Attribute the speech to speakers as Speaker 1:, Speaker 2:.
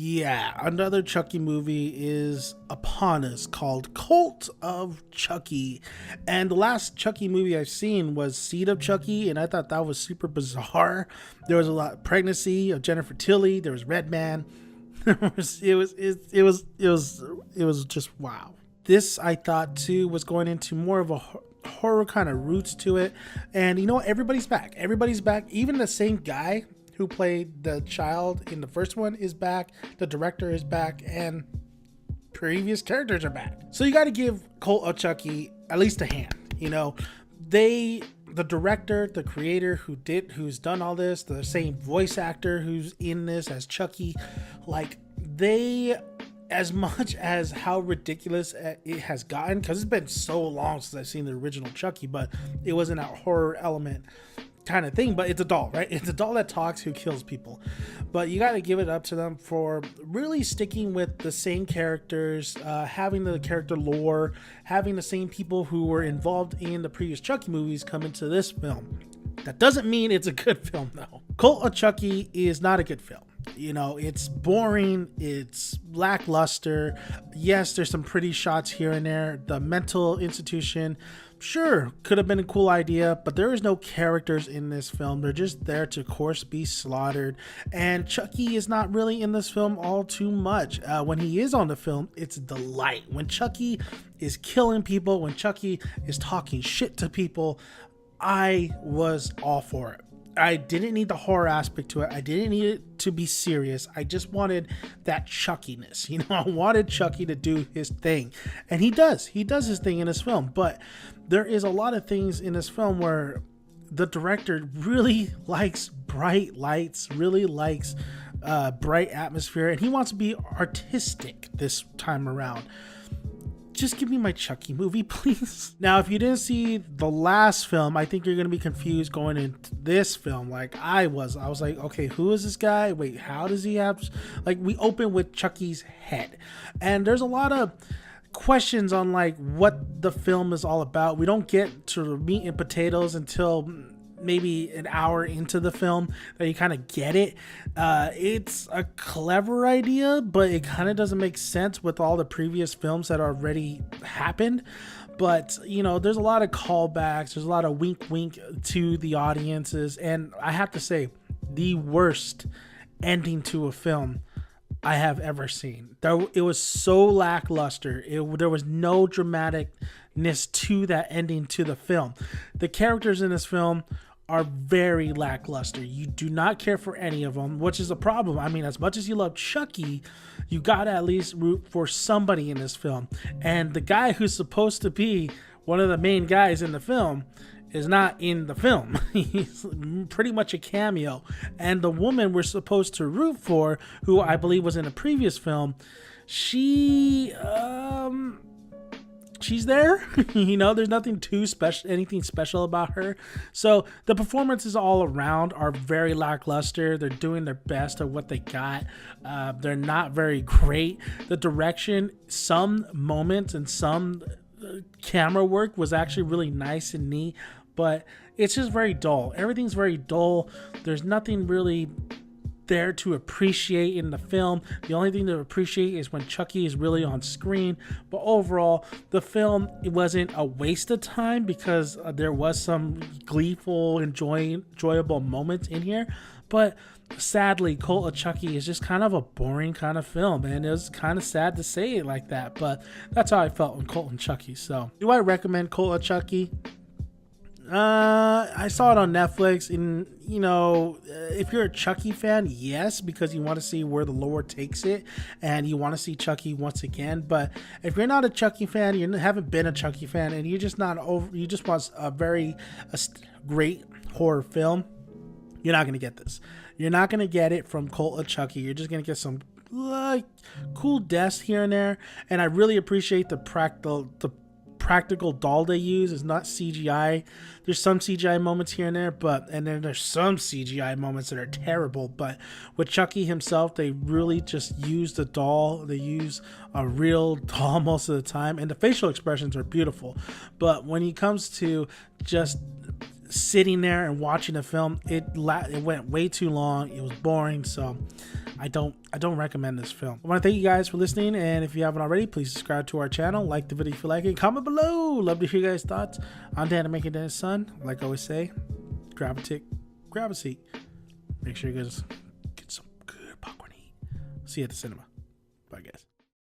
Speaker 1: Yeah, another Chucky movie is upon us called Cult of Chucky. And the last Chucky movie I've seen was Seed of Chucky, and I thought that was super bizarre. There was a lot of pregnancy of Jennifer Tilly, there was Red Man. It was just wow. This I thought too was going into more of a horror kind of roots to it. And you know what? Everybody's back. Everybody's back. Even the same guy who played the child in the first one is back. The director is back, and previous characters are back. So you got to give Cult of Chucky at least a hand. You know, the director, the creator who's done all this, the same voice actor who's in this as Chucky, like they, as much as how ridiculous it has gotten, because it's been so long since I've seen the original Chucky, but it wasn't a horror element kind of thing, but it's a doll, right? It's a doll that talks, who kills people. But you got to give it up to them for really sticking with the same characters, having the character lore, having the same people who were involved in the previous Chucky movies come into this film. That doesn't mean it's a good film, though. Cult of Chucky is not a good film. You know, it's boring, it's lackluster. Yes, there's some pretty shots here and there. The mental institution, sure, could have been a cool idea, but there is no characters in this film. They're just there to, of course, be slaughtered. And Chucky is not really in this film all too much. When he is on the film, it's a delight. When Chucky is killing people, when Chucky is talking shit to people, I was all for it. I didn't need the horror aspect to it. I didn't need it to be serious. I just wanted that Chuckiness. You know, I wanted Chucky to do his thing. And he does. He does his thing in this film. But there is a lot of things in this film where the director really likes bright lights, really likes bright atmosphere, and he wants to be artistic this time around. Just give me my Chucky movie, please. Now, if you didn't see the last film, I think you're going to be confused going into this film. Like I was like, okay, who is this guy? Wait, how does he have, like, we open with Chucky's head, and there's a lot of questions on like what the film is all about. We don't get to the meat and potatoes until maybe an hour into the film that you kind of get it. It's a clever idea, but it kind of doesn't make sense with all the previous films that already happened. But you know, there's a lot of callbacks, there's a lot of wink to the audiences, and I have to say, the worst ending to a film I have ever seen. It was so lackluster. There was no dramaticness to that ending to the film. The characters in this film are very lackluster. You do not care for any of them, which is a problem. I mean, as much as you love Chucky, you gotta at least root for somebody in this film. And the guy who's supposed to be one of the main guys in the film is not in the film. He's pretty much a cameo. And the woman we're supposed to root for, who I believe was in a previous film, she's there. You know, there's nothing too special, anything special about her. So the performances all around are very lackluster. They're doing their best at what they got. They're not very great. The direction, some moments and some camera work was actually really nice and neat, but it's just very dull. Everything's very dull. There's nothing really there to appreciate in the film. The only thing to appreciate is when Chucky is really on screen. But overall, the film, it wasn't a waste of time because there was some gleeful, enjoyable moments in here. But sadly, Cult of Chucky is just kind of a boring kind of film, and it was kind of sad to say it like that, but that's how I felt in Cult of Chucky. So, do I recommend Cult of Chucky? I saw it on Netflix, and you know, if you're a Chucky fan, yes, because you want to see where the lore takes it and you want to see Chucky once again. But if you're not a Chucky fan, you haven't been a Chucky fan, and you're just not over, you just want a great horror film, you're not going to get this. You're not going to get it from Cult of Chucky. You're just going to get some like cool deaths here and there, and I really appreciate the practical doll they use. Is not CGI. There's some CGI moments here and there, and then there's some CGI moments that are terrible. But with Chucky himself, they really just use the doll. They use a real doll most of the time, and the facial expressions are beautiful. But when it comes to just sitting there and watching the film. It went way too long. It was boring, so I don't recommend this film. I want to thank you guys for listening, and if you haven't already, please subscribe to our channel, like the video if you like it, comment below. Love to hear your guys' thoughts on Dan and Making Dan's Son. Like I always say, grab a tick, grab a seat. Make sure you guys get some good popcorn to eat. See you at the cinema. Bye, guys.